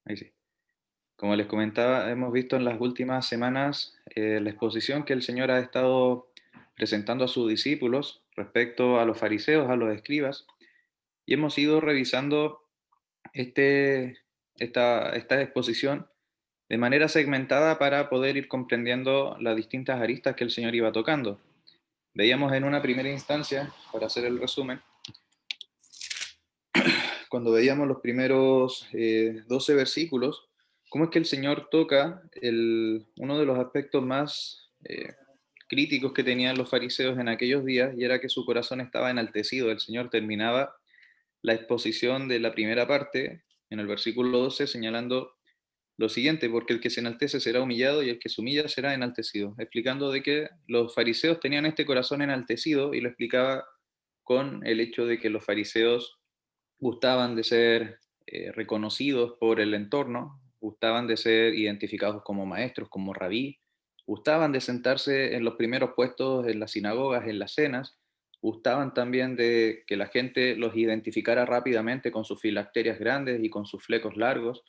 Ahí sí. Como les comentaba, hemos visto en las últimas semanas la exposición que el Señor ha estado presentando a sus discípulos respecto a los fariseos, a los escribas, y hemos ido revisando este, esta exposición de manera segmentada para poder ir comprendiendo las distintas aristas que el Señor iba tocando. Veíamos en una primera instancia, para hacer el resumen, cuando veíamos los primeros 12 versículos, cómo es que el Señor toca uno de los aspectos más críticos que tenían los fariseos en aquellos días, y era que su corazón estaba enaltecido. El Señor terminaba la exposición de la primera parte en el versículo 12 señalando lo siguiente: porque el que se enaltece será humillado y el que se humilla será enaltecido, explicando de que los fariseos tenían este corazón enaltecido, y lo explicaba con el hecho de que los fariseos gustaban de ser reconocidos por el entorno, gustaban de ser identificados como maestros, como rabí, gustaban de sentarse en los primeros puestos en las sinagogas, en las cenas, gustaban también de que la gente los identificara rápidamente con sus filacterias grandes y con sus flecos largos,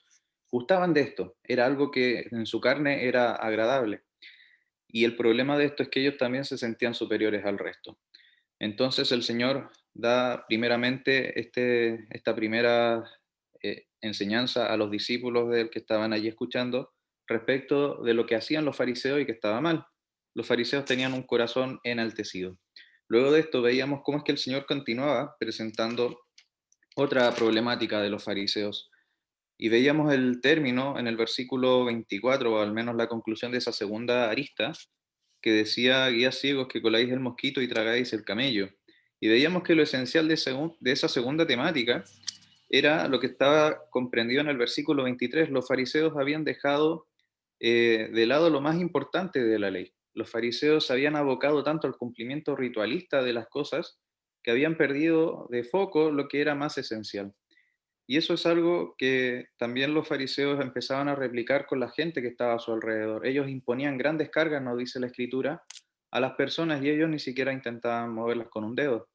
gustaban de esto, era algo que en su carne era agradable. Y el problema de esto es que ellos también se sentían superiores al resto. Entonces el Señor da primeramente esta primera enseñanza a los discípulos del que estaban allí escuchando respecto de lo que hacían los fariseos y que estaba mal. Los fariseos tenían un corazón enaltecido. Luego de esto veíamos cómo es que el Señor continuaba presentando otra problemática de los fariseos. Y veíamos el término en el versículo 24, o al menos la conclusión de esa segunda arista, que decía: guías ciegos que coláis el mosquito y tragáis el camello. Y veíamos que lo esencial de esa segunda temática era lo que estaba comprendido en el versículo 23. Los fariseos habían dejado de lado lo más importante de la ley. Los fariseos se habían abocado tanto al cumplimiento ritualista de las cosas que habían perdido de foco lo que era más esencial. Y eso es algo que también los fariseos empezaban a replicar con la gente que estaba a su alrededor. Ellos imponían grandes cargas, nos dice la escritura, a las personas, y ellos ni siquiera intentaban moverlas con un dedo.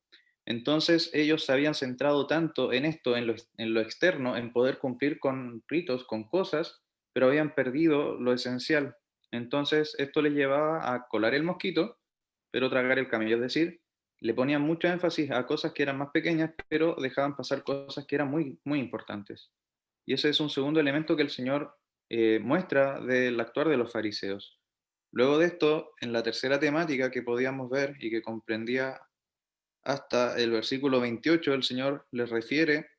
Entonces ellos se habían centrado tanto en esto, en lo externo, en poder cumplir con ritos, con cosas, pero habían perdido lo esencial. Entonces esto les llevaba a colar el mosquito, pero tragar el camello, es decir, le ponían mucho énfasis a cosas que eran más pequeñas, pero dejaban pasar cosas que eran muy, muy importantes. Y ese es un segundo elemento que el Señor muestra del actuar de los fariseos. Luego de esto, en la tercera temática que podíamos ver y que comprendía hasta el versículo 28, el Señor les refiere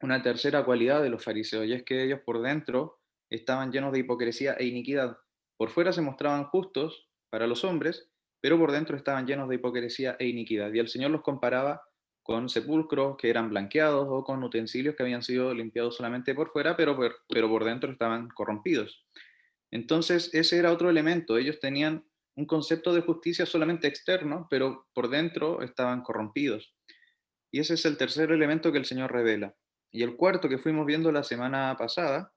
una tercera cualidad de los fariseos, y es que ellos por dentro estaban llenos de hipocresía e iniquidad. Por fuera se mostraban justos para los hombres, pero por dentro estaban llenos de hipocresía e iniquidad. Y el Señor los comparaba con sepulcros que eran blanqueados o con utensilios que habían sido limpiados solamente por fuera, pero por dentro estaban corrompidos. Entonces, ese era otro elemento. Ellos tenían un concepto de justicia solamente externo, pero por dentro estaban corrompidos. Y ese es el tercer elemento que el Señor revela. Y el cuarto que fuimos viendo la semana pasada,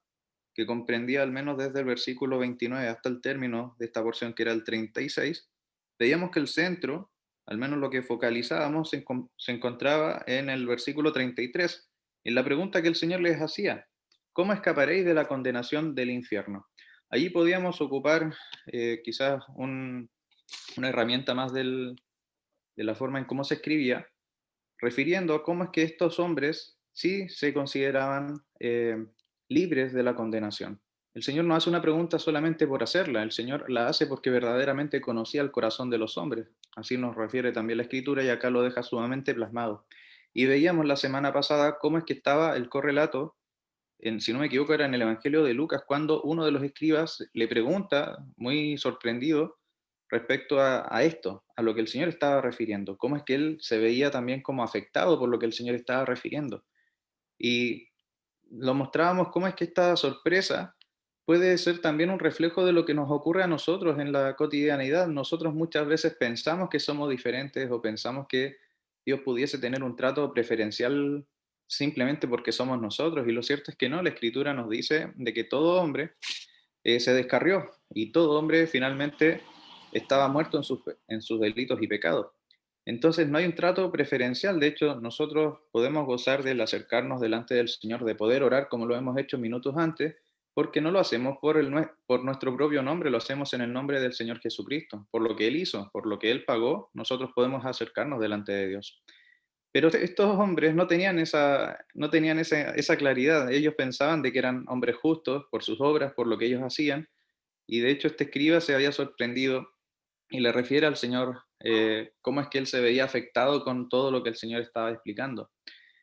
que comprendía al menos desde el versículo 29 hasta el término de esta porción, que era el 36, veíamos que el centro, al menos lo que focalizábamos, se encontraba en el versículo 33, en la pregunta que el Señor les hacía: ¿cómo escaparéis de la condenación del infierno? Allí podíamos ocupar quizás una herramienta más de la forma en cómo se escribía, refiriendo a cómo es que estos hombres sí se consideraban libres de la condenación. El Señor no hace una pregunta solamente por hacerla, el Señor la hace porque verdaderamente conocía el corazón de los hombres. Así nos refiere también la Escritura, y acá lo deja sumamente plasmado. Y veíamos la semana pasada cómo es que estaba el correlato, si no me equivoco, era en el Evangelio de Lucas, cuando uno de los escribas le pregunta, muy sorprendido, respecto a esto, a lo que el Señor estaba refiriendo, cómo es que él se veía también como afectado por lo que el Señor estaba refiriendo. Y lo mostrábamos cómo es que esta sorpresa puede ser también un reflejo de lo que nos ocurre a nosotros en la cotidianidad. Nosotros muchas veces pensamos que somos diferentes, o pensamos que Dios pudiese tener un trato preferencial simplemente porque somos nosotros, y lo cierto es que no. La Escritura nos dice de que todo hombre se descarrió, y todo hombre finalmente estaba muerto en sus delitos y pecados. Entonces no hay un trato preferencial, de hecho nosotros podemos gozar del acercarnos delante del Señor, de poder orar como lo hemos hecho minutos antes, porque no lo hacemos por nuestro propio nombre, lo hacemos en el nombre del Señor Jesucristo, por lo que Él hizo, por lo que Él pagó, nosotros podemos acercarnos delante de Dios. Pero estos hombres no tenían esa claridad, ellos pensaban de que eran hombres justos por sus obras, por lo que ellos hacían, y de hecho este escriba se había sorprendido y le refiere al Señor cómo es que él se veía afectado con todo lo que el Señor estaba explicando.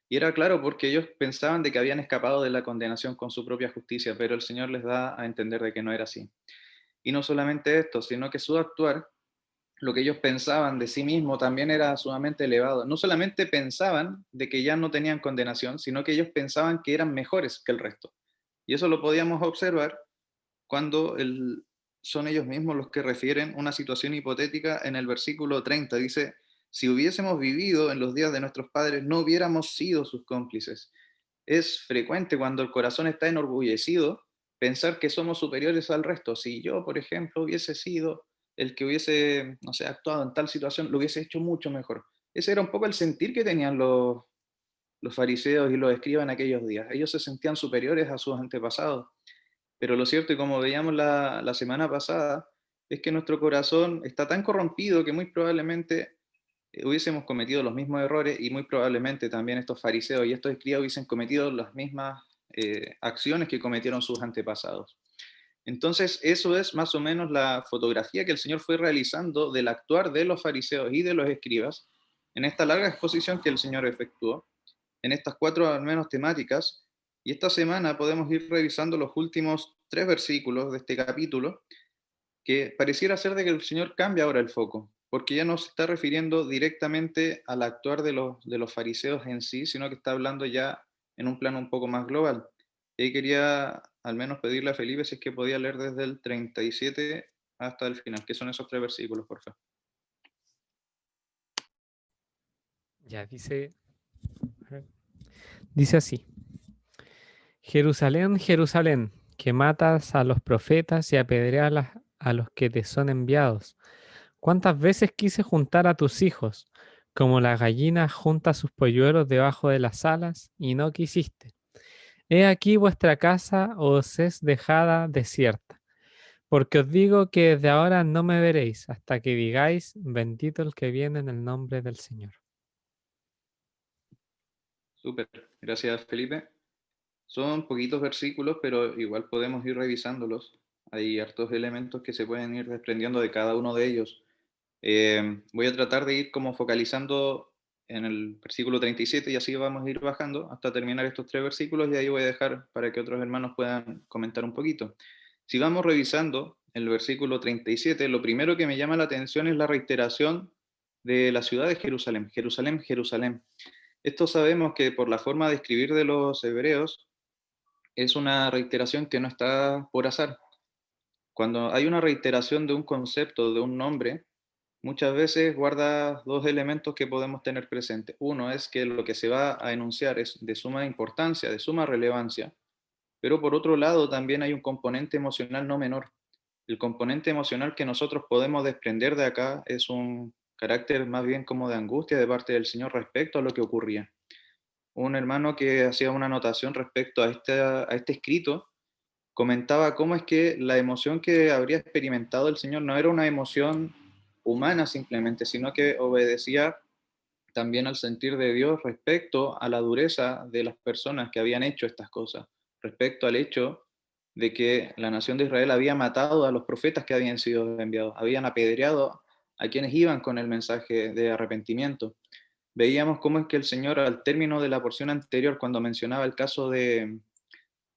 Y era claro porque ellos pensaban de que habían escapado de la condenación con su propia justicia, pero el Señor les da a entender de que no era así. Y no solamente esto, sino que su actuar, lo que ellos pensaban de sí mismo también era sumamente elevado. No solamente pensaban de que ya no tenían condenación, sino que ellos pensaban que eran mejores que el resto. Y eso lo podíamos observar cuando son ellos mismos los que refieren una situación hipotética en el versículo 30. Dice, si hubiésemos vivido en los días de nuestros padres, no hubiéramos sido sus cómplices. Es frecuente cuando el corazón está enorgullecido pensar que somos superiores al resto. Si yo, por ejemplo, hubiese sido el que hubiese, no sé, actuado en tal situación, lo hubiese hecho mucho mejor. Ese era un poco el sentir que tenían los fariseos y los escribas en aquellos días. Ellos se sentían superiores a sus antepasados. Pero lo cierto, y como veíamos la semana pasada, es que nuestro corazón está tan corrompido que muy probablemente hubiésemos cometido los mismos errores y muy probablemente también estos fariseos y estos escribas hubiesen cometido las mismas acciones que cometieron sus antepasados. Entonces, eso es más o menos la fotografía que el Señor fue realizando del actuar de los fariseos y de los escribas en esta larga exposición que el Señor efectuó, en estas cuatro al menos temáticas. Y esta semana podemos ir revisando los últimos 3 versículos de este capítulo, que pareciera ser de que el Señor cambia ahora el foco, porque ya no se está refiriendo directamente al actuar de los fariseos en sí, sino que está hablando ya en un plano un poco más global. Y ahí quería al menos pedirle a Felipe si es que podía leer desde el 37 hasta el final, que son esos 3 versículos, por favor. Ya dice así: Jerusalén, Jerusalén, que matas a los profetas y apedreas a los que te son enviados. ¿Cuántas veces quise juntar a tus hijos, como la gallina junta sus polluelos debajo de las alas, y no quisiste? He aquí vuestra casa os es dejada desierta, porque os digo que desde ahora no me veréis, hasta que digáis, bendito el que viene en el nombre del Señor. Súper, gracias Felipe. Son poquitos versículos, pero igual podemos ir revisándolos. Hay hartos elementos que se pueden ir desprendiendo de cada uno de ellos. Voy a tratar de ir como focalizando en el versículo 37 y así vamos a ir bajando hasta terminar estos 3 versículos y ahí voy a dejar para que otros hermanos puedan comentar un poquito. Si vamos revisando el versículo 37, lo primero que me llama la atención es la reiteración de la ciudad de Jerusalén. Jerusalén, Jerusalén. Esto sabemos que por la forma de escribir de los hebreos es una reiteración que no está por azar. Cuando hay una reiteración de un concepto, de un nombre, muchas veces guarda dos elementos que podemos tener presentes. Uno es que lo que se va a enunciar es de suma importancia, de suma relevancia, pero por otro lado también hay un componente emocional no menor. El componente emocional que nosotros podemos desprender de acá es un carácter más bien como de angustia de parte del Señor respecto a lo que ocurría. Un hermano que hacía una anotación respecto a este escrito comentaba cómo es que la emoción que habría experimentado el Señor no era una emoción humana simplemente, sino que obedecía también al sentir de Dios respecto a la dureza de las personas que habían hecho estas cosas, respecto al hecho de que la nación de Israel había matado a los profetas que habían sido enviados, habían apedreado a quienes iban con el mensaje de arrepentimiento. Veíamos cómo es que el Señor, al término de la porción anterior, cuando mencionaba el caso de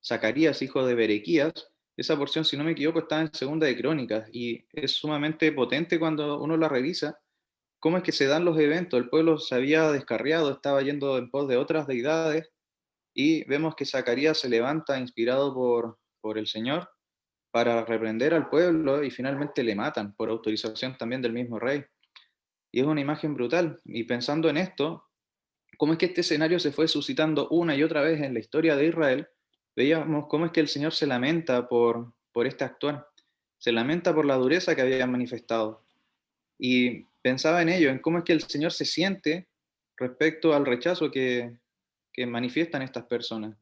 Zacarías, hijo de Berequías, esa porción, si no me equivoco, está en Segunda de Crónicas y es sumamente potente cuando uno la revisa, cómo es que se dan los eventos. El pueblo se había descarriado, estaba yendo en pos de otras deidades y vemos que Zacarías se levanta inspirado por el Señor para reprender al pueblo y finalmente le matan por autorización también del mismo rey. Y es una imagen brutal. Y pensando en esto, cómo es que este escenario se fue suscitando una y otra vez en la historia de Israel, veíamos cómo es que el Señor se lamenta por este actuar, se lamenta por la dureza que habían manifestado. Y pensaba en ello, en cómo es que el Señor se siente respecto al rechazo que manifiestan estas personas.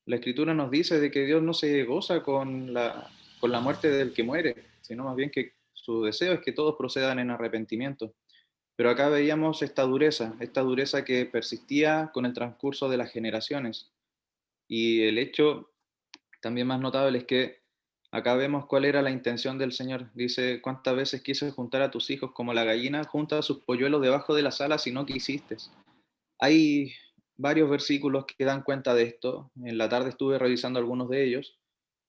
La Escritura nos dice de que Dios no se goza con la muerte del que muere, sino más bien que su deseo es que todos procedan en arrepentimiento. Pero acá veíamos esta dureza que persistía con el transcurso de las generaciones. Y el hecho también más notable es que acá vemos cuál era la intención del Señor. Dice, ¿cuántas veces quise juntar a tus hijos como la gallina junta a sus polluelos debajo de las alas y no quisiste? Hay varios versículos que dan cuenta de esto. En la tarde estuve revisando algunos de ellos,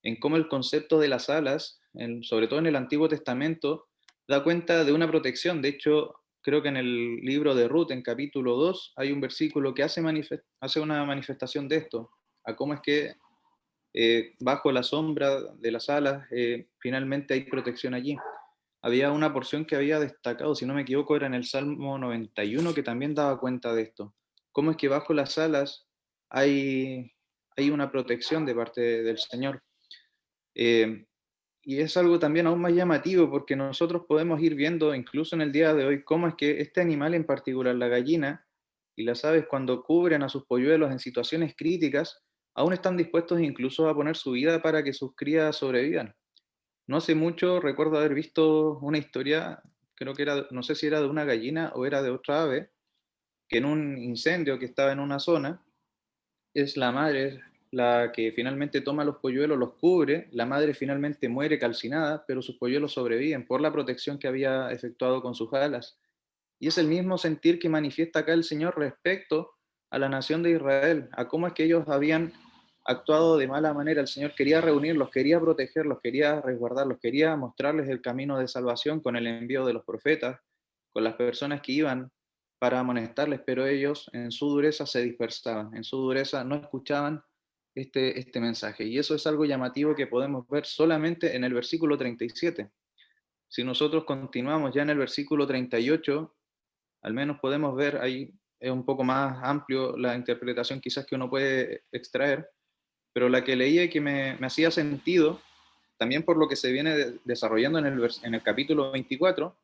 en cómo el concepto de las alas, sobre todo en el Antiguo Testamento, da cuenta de una protección. De hecho, creo que en el libro de Ruth, en capítulo 2, hay un versículo que hace una manifestación de esto, a cómo es que bajo la sombra de las alas finalmente hay protección allí. Había una porción que había destacado, si no me equivoco, era en el Salmo 91, que también daba cuenta de esto. Cómo es que bajo las alas hay, hay una protección de parte del Señor. Eh, y es algo también aún más llamativo porque nosotros podemos ir viendo, incluso en el día de hoy, cómo es que este animal en particular, la gallina y las aves, cuando cubren a sus polluelos en situaciones críticas, aún están dispuestos incluso a poner su vida para que sus crías sobrevivan. No hace mucho recuerdo haber visto una historia, creo que era, no sé si era de una gallina o era de otra ave, que en un incendio que estaba en una zona, es la madre la que finalmente toma los polluelos, los cubre, la madre finalmente muere calcinada, pero sus polluelos sobreviven por la protección que había efectuado con sus alas. Y es el mismo sentir que manifiesta acá el Señor respecto a la nación de Israel, a cómo es que ellos habían actuado de mala manera. El Señor quería reunirlos, quería protegerlos, quería resguardarlos, quería mostrarles el camino de salvación con el envío de los profetas, con las personas que iban para amonestarles, pero ellos en su dureza se dispersaban, en su dureza no escuchaban este mensaje. Y eso es algo llamativo que podemos ver solamente en el versículo 37. Si nosotros continuamos ya en el versículo 38, al menos podemos ver ahí, es un poco más amplio la interpretación quizás que uno puede extraer, pero la que leía y que me hacía sentido, también por lo que se viene desarrollando en el capítulo 24,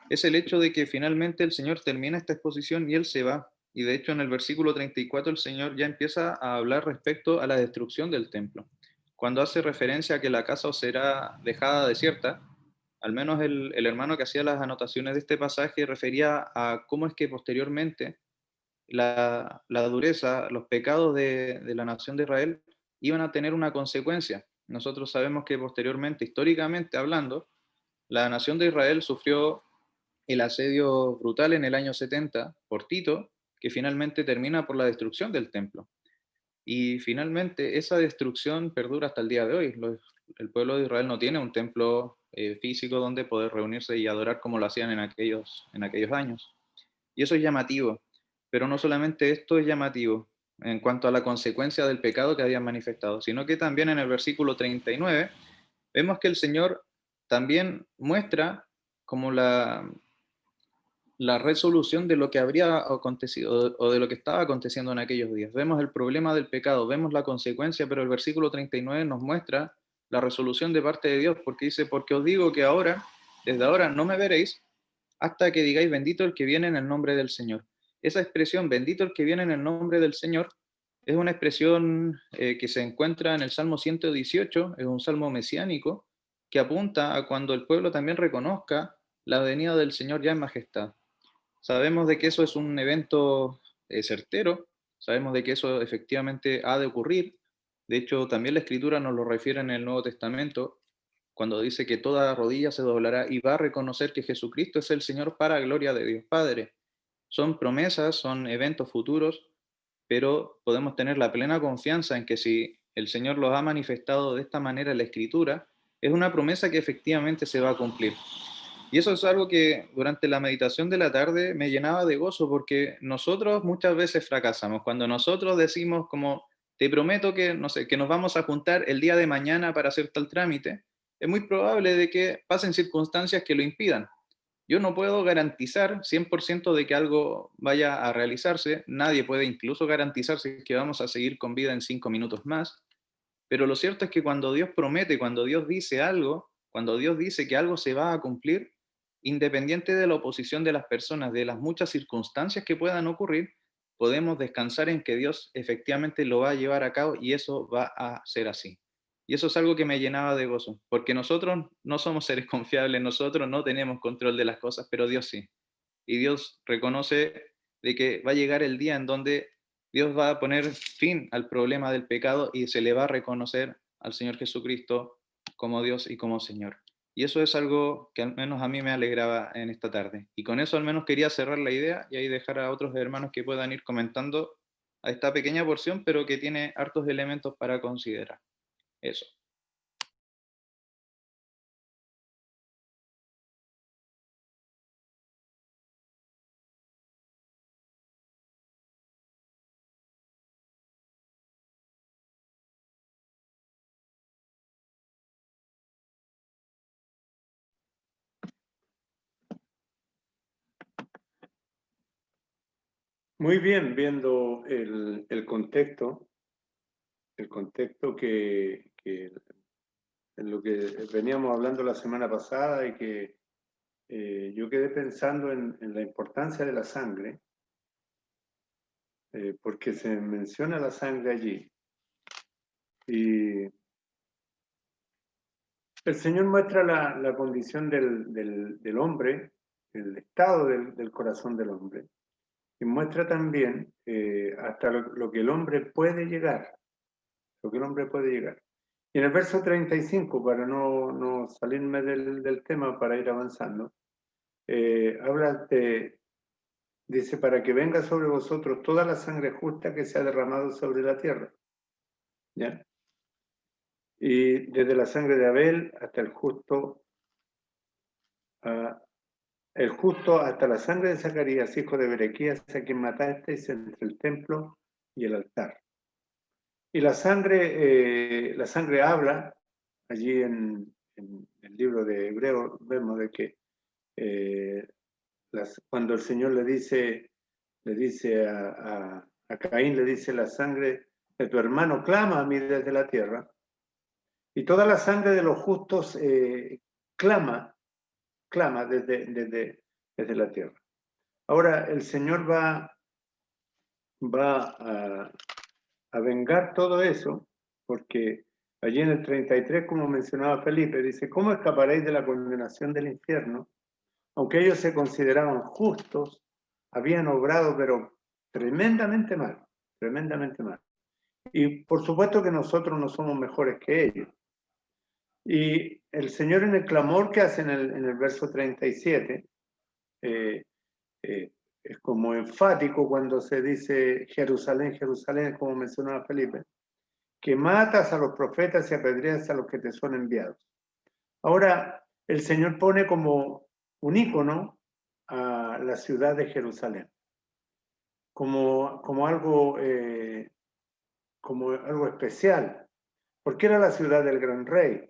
es el hecho de que finalmente el Señor termina esta exposición y Él se va. Y de hecho en el versículo 34 el Señor ya empieza a hablar respecto a la destrucción del templo. Cuando hace referencia a que la casa os será dejada desierta, al menos el hermano que hacía las anotaciones de este pasaje refería a cómo es que posteriormente la dureza, los pecados de la nación de Israel iban a tener una consecuencia. Nosotros sabemos que posteriormente, históricamente hablando, la nación de Israel sufrió el asedio brutal en el año 70 por Tito, que finalmente termina por la destrucción del templo. Y finalmente esa destrucción perdura hasta el día de hoy. El pueblo de Israel no tiene un templo físico donde poder reunirse y adorar como lo hacían en aquellos años. Y eso es llamativo. Pero no solamente esto es llamativo en cuanto a la consecuencia del pecado que habían manifestado, sino que también en el versículo 39 vemos que el Señor también muestra como la resolución de lo que habría acontecido o de lo que estaba aconteciendo en aquellos días. Vemos el problema del pecado, vemos la consecuencia, pero el versículo 39 nos muestra la resolución de parte de Dios, porque dice, porque os digo que ahora, desde ahora no me veréis, hasta que digáis bendito el que viene en el nombre del Señor. Esa expresión, bendito el que viene en el nombre del Señor, es una expresión que se encuentra en el Salmo 118, es un salmo mesiánico, que apunta a cuando el pueblo también reconozca la venida del Señor ya en majestad. Sabemos de que eso es un evento certero, sabemos de que eso efectivamente ha de ocurrir. De hecho, también la Escritura nos lo refiere en el Nuevo Testamento, cuando dice que toda rodilla se doblará y va a reconocer que Jesucristo es el Señor para gloria de Dios Padre. Son promesas, son eventos futuros, pero podemos tener la plena confianza en que si el Señor los ha manifestado de esta manera en la Escritura, es una promesa que efectivamente se va a cumplir. Y eso es algo que durante la meditación de la tarde me llenaba de gozo porque nosotros muchas veces fracasamos. Cuando nosotros decimos como, te prometo que, no sé, que nos vamos a juntar el día de mañana para hacer tal trámite, es muy probable de que pasen circunstancias que lo impidan. Yo no puedo garantizar 100% de que algo vaya a realizarse, nadie puede incluso garantizarse que vamos a seguir con vida en 5 minutos más, pero lo cierto es que cuando Dios promete, cuando Dios dice algo, cuando Dios dice que algo se va a cumplir, independiente de la oposición de las personas, de las muchas circunstancias que puedan ocurrir, podemos descansar en que Dios efectivamente lo va a llevar a cabo y eso va a ser así. Y eso es algo que me llenaba de gozo, porque nosotros no somos seres confiables, nosotros no tenemos control de las cosas, pero Dios sí. Y Dios reconoce de que va a llegar el día en donde Dios va a poner fin al problema del pecado y se le va a reconocer al Señor Jesucristo como Dios y como Señor. Y eso es algo que al menos a mí me alegraba en esta tarde. Y con eso al menos quería cerrar la idea y ahí dejar a otros hermanos que puedan ir comentando a esta pequeña porción, pero que tiene hartos elementos para considerar. Eso. Muy bien, viendo el contexto que en lo que veníamos hablando la semana pasada y que yo quedé pensando en la importancia de la sangre, porque se menciona la sangre allí. Y el Señor muestra la condición del hombre, el estado del corazón del hombre, y muestra también hasta lo que el hombre puede llegar, lo que el hombre puede llegar. Y en el verso 35, para no salirme del tema, para ir avanzando, dice, para que venga sobre vosotros toda la sangre justa que se ha derramado sobre la tierra. ¿Ya? Y desde la sangre de Abel hasta el justo hasta la sangre de Zacarías, hijo de Berequías, a quien matasteis entre el templo y el altar. Y la sangre habla, allí en el libro de Hebreos vemos de que cuando el Señor le dice a Caín, le dice, la sangre de tu hermano clama a mí desde la tierra, y toda la sangre de los justos clama desde la tierra. Ahora el Señor va a vengar todo eso, porque allí en el 33, como mencionaba Felipe, dice, ¿cómo escaparéis de la condenación del infierno? Aunque ellos se consideraban justos, habían obrado, pero tremendamente mal, tremendamente mal. Y por supuesto que nosotros no somos mejores que ellos. Y el Señor, en el clamor que hace en el verso 37, es como enfático cuando se dice Jerusalén, Jerusalén, como mencionaba Felipe, que matas a los profetas y apedreas a los que te son enviados. Ahora, el Señor pone como un ícono a la ciudad de Jerusalén, como algo especial, porque era la ciudad del gran rey,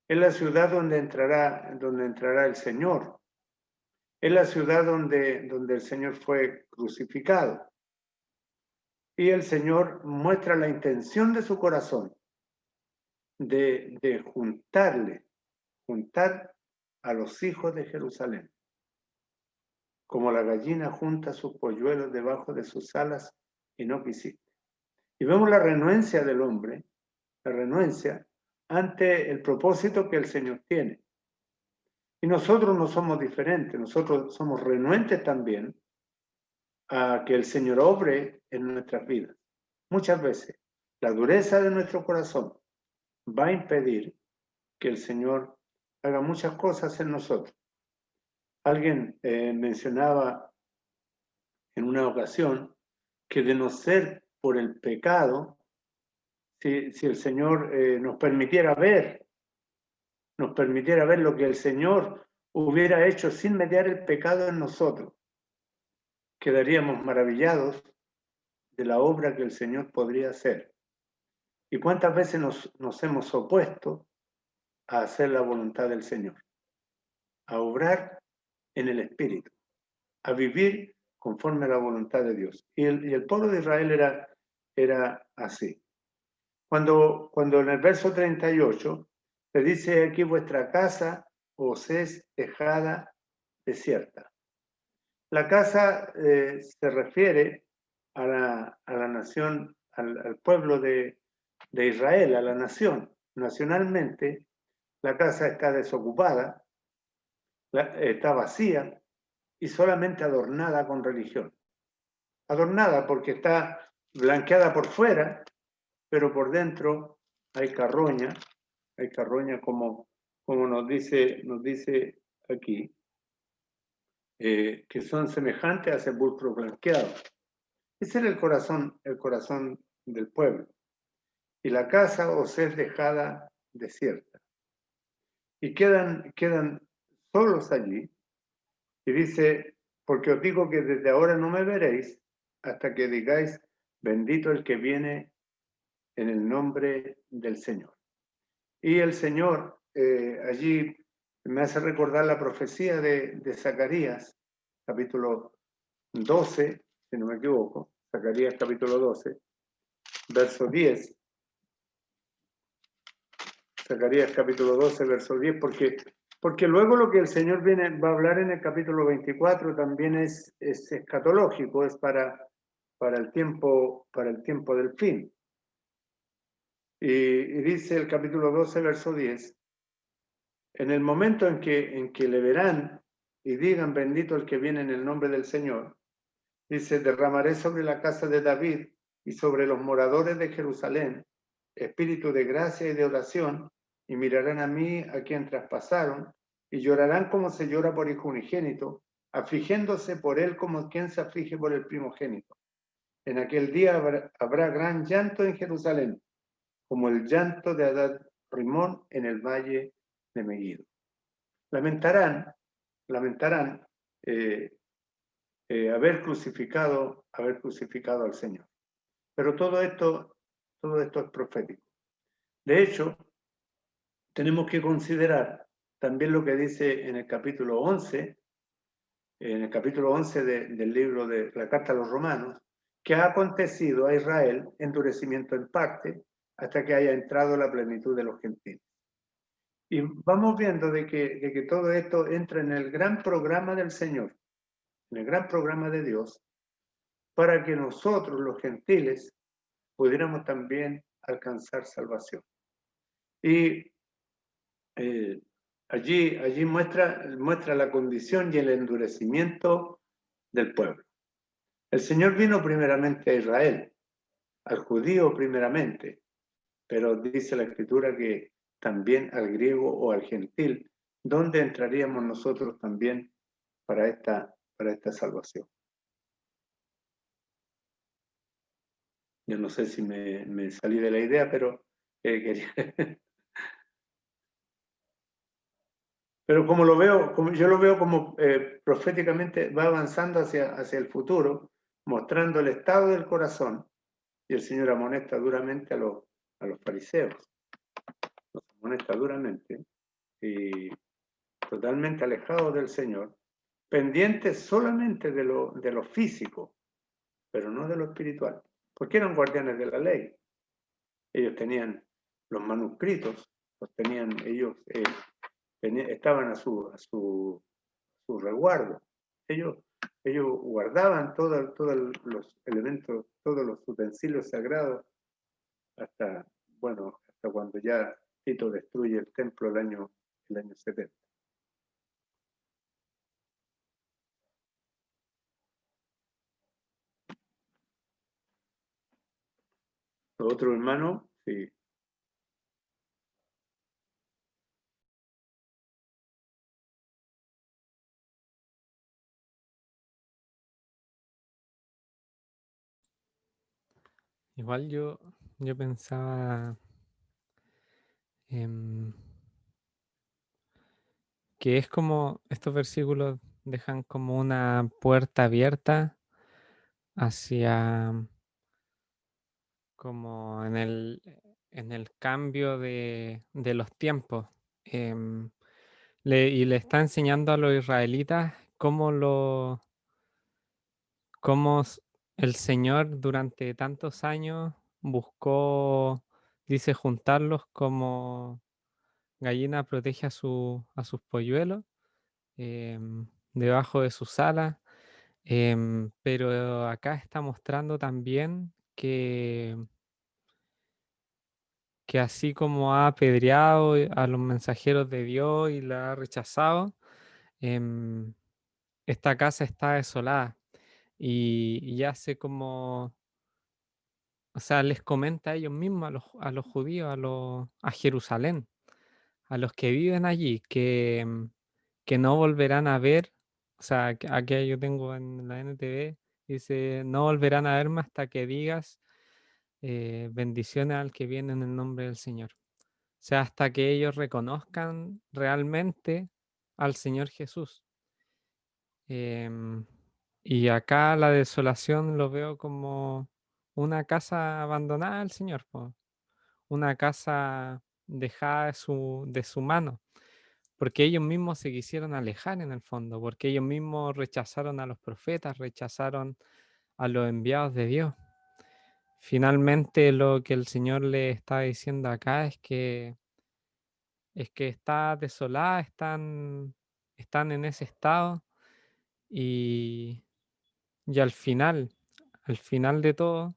es la ciudad donde entrará el Señor, es la ciudad donde el Señor fue crucificado. Y el Señor muestra la intención de su corazón de juntar a los hijos de Jerusalén, como la gallina junta sus polluelos debajo de sus alas, y no quisiste. Y vemos la renuencia del hombre, la renuencia ante el propósito que el Señor tiene. Y nosotros no somos diferentes, nosotros somos renuentes también a que el Señor obre en nuestras vidas. Muchas veces la dureza de nuestro corazón va a impedir que el Señor haga muchas cosas en nosotros. Alguien mencionaba en una ocasión que de no ser por el pecado, si el Señor nos permitiera ver lo que el Señor hubiera hecho sin mediar el pecado en nosotros, quedaríamos maravillados de la obra que el Señor podría hacer. ¿Y cuántas veces nos hemos opuesto a hacer la voluntad del Señor? A obrar en el Espíritu, a vivir conforme a la voluntad de Dios. Y el pueblo de Israel era así. Cuando en el verso 38 se dice aquí, vuestra casa os es dejada desierta. La casa se refiere a la nación, al pueblo de Israel, a la nación. Nacionalmente, la casa está desocupada, está vacía y solamente adornada con religión. Adornada porque está blanqueada por fuera, pero por dentro hay carroña como nos dice aquí, que son semejantes a sepulcros blanqueados. Ese era el corazón del pueblo. Y la casa os es dejada desierta. Y quedan solos allí. Y dice, porque os digo que desde ahora no me veréis hasta que digáis, bendito el que viene en el nombre del Señor. Y el Señor allí me hace recordar la profecía de Zacarías, capítulo 12, si no me equivoco, Zacarías capítulo 12, verso 10. Zacarías capítulo 12, verso 10, porque luego lo que el Señor va a hablar en el capítulo 24 también es escatológico, es para el tiempo del fin. Y dice el capítulo 12, verso 10, en el momento en que le verán y digan bendito el que viene en el nombre del Señor, dice, derramaré sobre la casa de David y sobre los moradores de Jerusalén espíritu de gracia y de oración, y mirarán a mí a quien traspasaron, y llorarán como se llora por hijo unigénito, afligiéndose por él como quien se aflige por el primogénito. En aquel día habrá gran llanto en Jerusalén, como el llanto de Adad Rimón en el valle de Megiddo. Lamentarán haber crucificado al Señor. Pero todo esto es profético. De hecho, tenemos que considerar también lo que dice en el capítulo 11, del libro de la Carta a los Romanos, que ha acontecido a Israel endurecimiento en parte hasta que haya entrado la plenitud de los gentiles. Y vamos viendo de que todo esto entra en el gran programa del Señor, en el gran programa de Dios, para que nosotros, los gentiles, pudiéramos también alcanzar salvación. Y allí muestra la condición y el endurecimiento del pueblo. El Señor vino primeramente a Israel, al judío primeramente, pero dice la Escritura que también al griego o al gentil, donde entraríamos nosotros también para esta salvación. Yo no sé si me salí de la idea, pero quería... Pero yo lo veo como proféticamente va avanzando hacia el futuro, mostrando el estado del corazón, y el Señor amonesta duramente a los fariseos. Los amonesta duramente y totalmente alejados del Señor, pendientes solamente de lo físico, pero no de lo espiritual, porque eran guardianes de la ley. Ellos tenían los manuscritos, los tenían ellos, estaban a su resguardo. Ellos guardaban todos los elementos, todos los utensilios sagrados, hasta cuando ya Tito destruye el templo el año 70. Otro hermano, sí. Igual yo pensaba que es como estos versículos dejan como una puerta abierta hacia como en el cambio de los tiempos. Y le está enseñando a los israelitas cómo el Señor durante tantos años buscó, dice, juntarlos como gallina protege a sus polluelos. debajo de sus alas. Pero acá está mostrando también que así como ha apedreado a los mensajeros de Dios y la ha rechazado, em, esta casa está desolada y hace como, o sea, les comenta a ellos mismos, a los judíos, a Jerusalén, a los que viven allí, que no volverán a ver, o sea, aquí yo tengo en la NTV, dice, no volverán a verme hasta que digas bendiciones al que viene en el nombre del Señor. O sea, hasta que ellos reconozcan realmente al Señor Jesús. Em, y acá la desolación lo veo como una casa abandonada al Señor, po. Una casa dejada de su mano, porque ellos mismos se quisieron alejar en el fondo, porque ellos mismos rechazaron a los profetas, rechazaron a los enviados de Dios. Finalmente lo que el Señor le está diciendo acá es que está desolada, están en ese estado y, y al final de todo,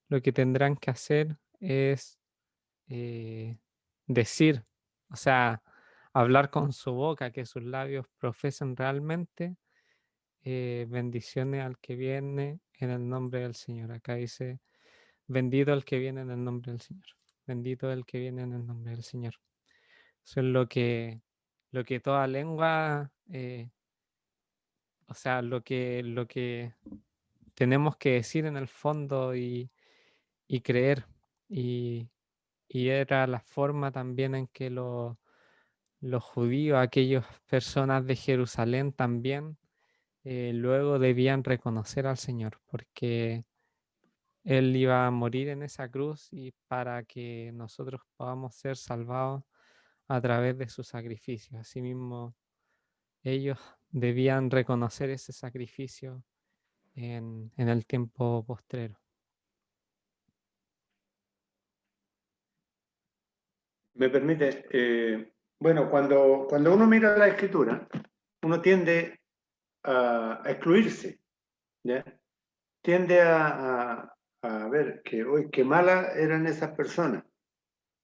lo que tendrán que hacer es decir, o sea, hablar con su boca, que sus labios profesen realmente bendiciones al que viene en el nombre del Señor. Acá dice, bendito el que viene en el nombre del Señor. Bendito el que viene en el nombre del Señor. Eso es lo que toda lengua, o sea, lo que tenemos que decir en el fondo y creer. Y, y era la forma también en que los judíos, aquellas personas de Jerusalén también, luego debían reconocer al Señor, porque Él iba a morir en esa cruz y para que nosotros podamos ser salvados a través de su sacrificio. Asimismo, ellos debían reconocer ese sacrificio en el tiempo postrero. Me permite, bueno, cuando uno mira la escritura, uno tiende a excluirse, ¿ya? Tiende a ver que, uy, qué malas eran esas personas.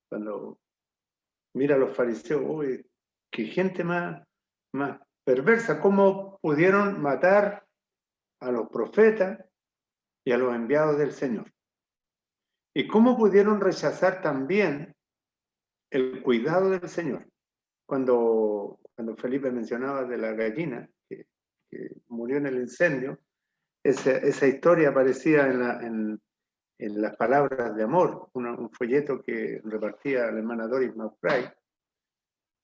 Cuando mira a los fariseos, uy, qué gente más perversa, cómo pudieron matar a los profetas y a los enviados del Señor. Y cómo pudieron rechazar también el cuidado del Señor. Cuando Felipe mencionaba de la gallina que murió en el incendio, esa historia aparecía en las palabras de amor, un folleto que repartía la hermana Doris McBride,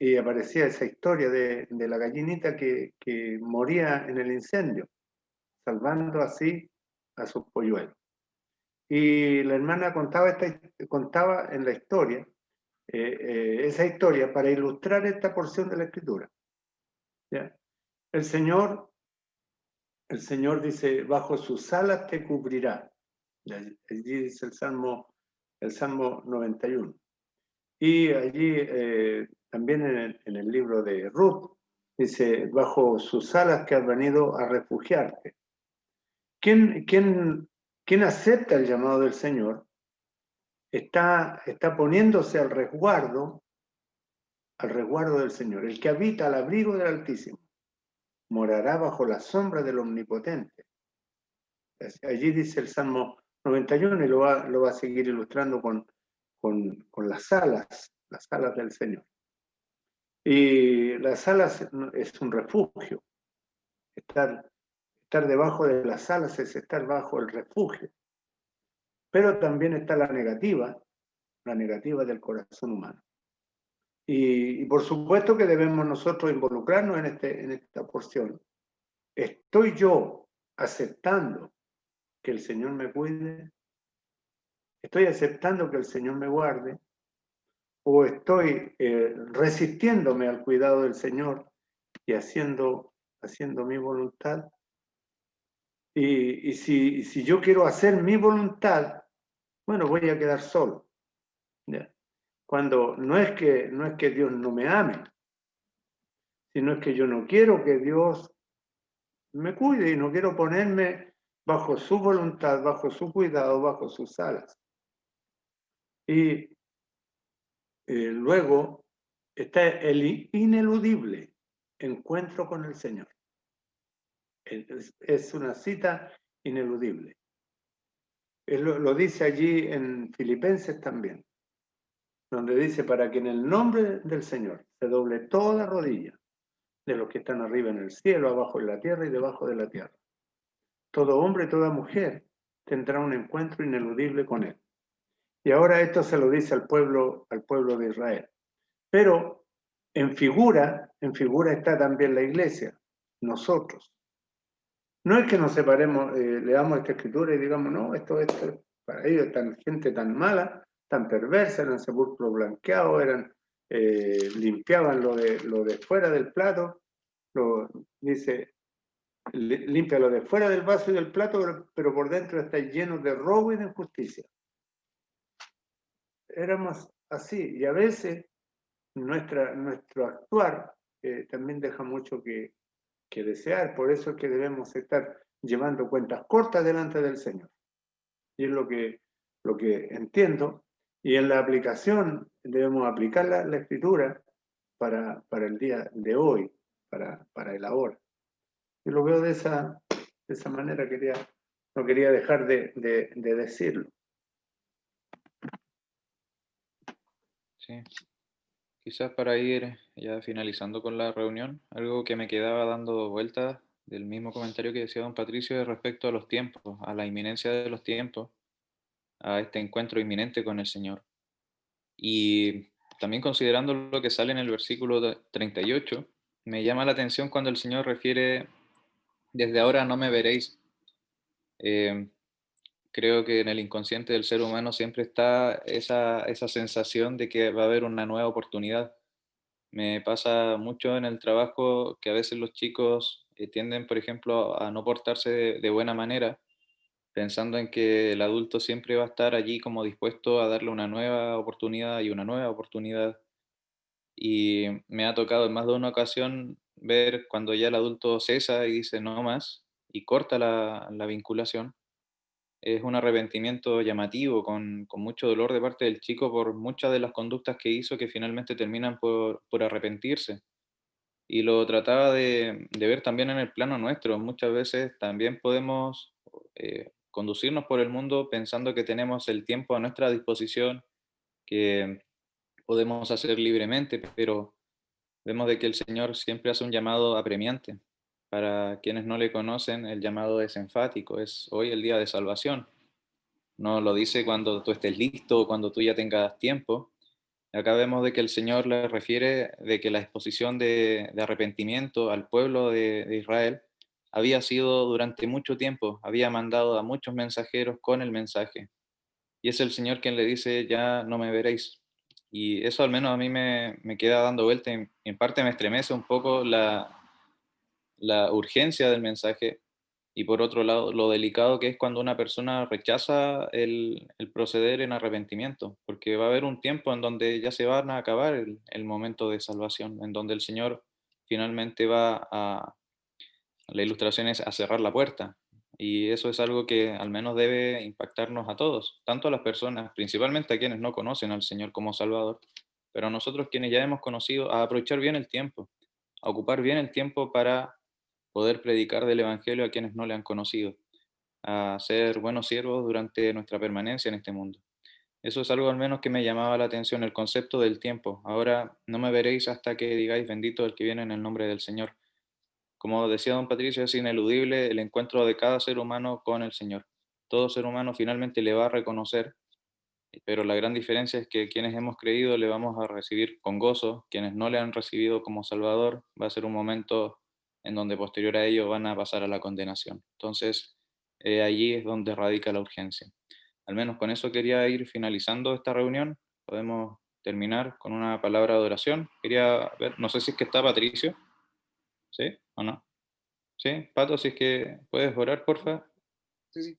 y aparecía esa historia de la gallinita que moría en el incendio, salvando así a sus polluelos. Y la hermana contaba en la historia, esa historia para ilustrar esta porción de la Escritura. ¿Ya? El Señor dice, bajo sus alas te cubrirá. Allí dice el Salmo 91. Y allí también en el libro de Ruth dice, bajo sus alas que has venido a refugiarte. ¿Quién acepta el llamado del Señor está poniéndose al resguardo del Señor? El que habita al abrigo del Altísimo morará bajo la sombra del Omnipotente. Allí dice el Salmo 91 y lo va a seguir ilustrando con las alas del Señor. Y las alas es un refugio. Estar debajo de las alas es estar bajo el refugio. Pero también está la negativa del corazón humano. Y por supuesto que debemos nosotros involucrarnos en esta porción. ¿Estoy yo aceptando que el Señor me cuide? ¿Estoy aceptando que el Señor me guarde? ¿O estoy resistiéndome al cuidado del Señor y haciendo mi voluntad? Y si yo quiero hacer mi voluntad, bueno, voy a quedar solo. ¿Ya? Cuando no es que Dios no me ame, sino es que yo no quiero que Dios me cuide y no quiero ponerme bajo su voluntad, bajo su cuidado, bajo sus alas. Y luego está el ineludible encuentro con el Señor. Es una cita ineludible. Él lo dice allí en Filipenses también, donde dice, para que en el nombre del Señor se doble toda rodilla de los que están arriba en el cielo, abajo en la tierra y debajo de la tierra. Todo hombre, toda mujer tendrá un encuentro ineludible con Él. Y ahora esto se lo dice al pueblo de Israel. Pero en figura está también la iglesia, nosotros. No es que nos separemos, leamos esta escritura y digamos, no, esto para ellos, gente tan mala, tan perversa, eran sepulcros blanqueados, limpiaban lo de fuera del plato, dice, limpia lo de fuera del vaso y del plato, pero por dentro está lleno de robo y de injusticia. Éramos así, y a veces nuestro actuar también deja mucho que desear, por eso es que debemos estar llevando cuentas cortas delante del Señor. Y es lo que entiendo, y en la aplicación debemos aplicar la escritura para el día de hoy, para el ahora. Yo lo veo de esa manera, no quería dejar de decirlo. Sí. Quizás para ir ya finalizando con la reunión, algo que me quedaba dando vueltas del mismo comentario que decía don Patricio respecto a los tiempos, a la inminencia de los tiempos, a este encuentro inminente con el Señor. Y también considerando lo que sale en el versículo 38, me llama la atención cuando el Señor refiere, desde ahora no me veréis. Creo que en el inconsciente del ser humano siempre está esa sensación de que va a haber una nueva oportunidad. Me pasa mucho en el trabajo que a veces los chicos tienden, por ejemplo, a no portarse de buena manera, pensando en que el adulto siempre va a estar allí como dispuesto a darle una nueva oportunidad y una nueva oportunidad. Y me ha tocado en más de una ocasión ver cuando ya el adulto cesa y dice no más y corta la vinculación. Es un arrepentimiento llamativo, con mucho dolor de parte del chico por muchas de las conductas que hizo que finalmente terminan por arrepentirse. Y lo trataba de ver también en el plano nuestro. Muchas veces también podemos conducirnos por el mundo pensando que tenemos el tiempo a nuestra disposición, que podemos hacer libremente, pero vemos de que el Señor siempre hace un llamado apremiante. Para quienes no le conocen, el llamado es enfático, es hoy el día de salvación. No lo dice cuando tú estés listo o cuando tú ya tengas tiempo. Acá vemos de que el Señor le refiere de que la exposición de arrepentimiento al pueblo de Israel había sido durante mucho tiempo, había mandado a muchos mensajeros con el mensaje. Y es el Señor quien le dice, ya no me veréis. Y eso al menos a mí me queda dando vuelta y en parte me estremece un poco la urgencia del mensaje y por otro lado lo delicado que es cuando una persona rechaza el proceder en arrepentimiento, porque va a haber un tiempo en donde ya se van a acabar el momento de salvación, en donde el Señor finalmente la ilustración es a cerrar la puerta. Y eso es algo que al menos debe impactarnos a todos, tanto a las personas, principalmente a quienes no conocen al Señor como Salvador, pero a nosotros quienes ya hemos conocido, a aprovechar bien el tiempo, a ocupar bien el tiempo para poder predicar del Evangelio a quienes no le han conocido, a ser buenos siervos durante nuestra permanencia en este mundo. Eso es algo al menos que me llamaba la atención, el concepto del tiempo. Ahora no me veréis hasta que digáis bendito el que viene en el nombre del Señor. Como decía don Patricio, es ineludible el encuentro de cada ser humano con el Señor. Todo ser humano finalmente le va a reconocer, pero la gran diferencia es que quienes hemos creído le vamos a recibir con gozo, quienes no le han recibido como Salvador, va a ser un momento en donde posterior a ello van a pasar a la condenación. Entonces, allí es donde radica la urgencia. Al menos con eso quería ir finalizando esta reunión. Podemos terminar con una palabra de oración. Quería ver, no sé si es que está Patricio, ¿sí o no? ¿Sí? Pato, si es que puedes orar, porfa. Sí, sí.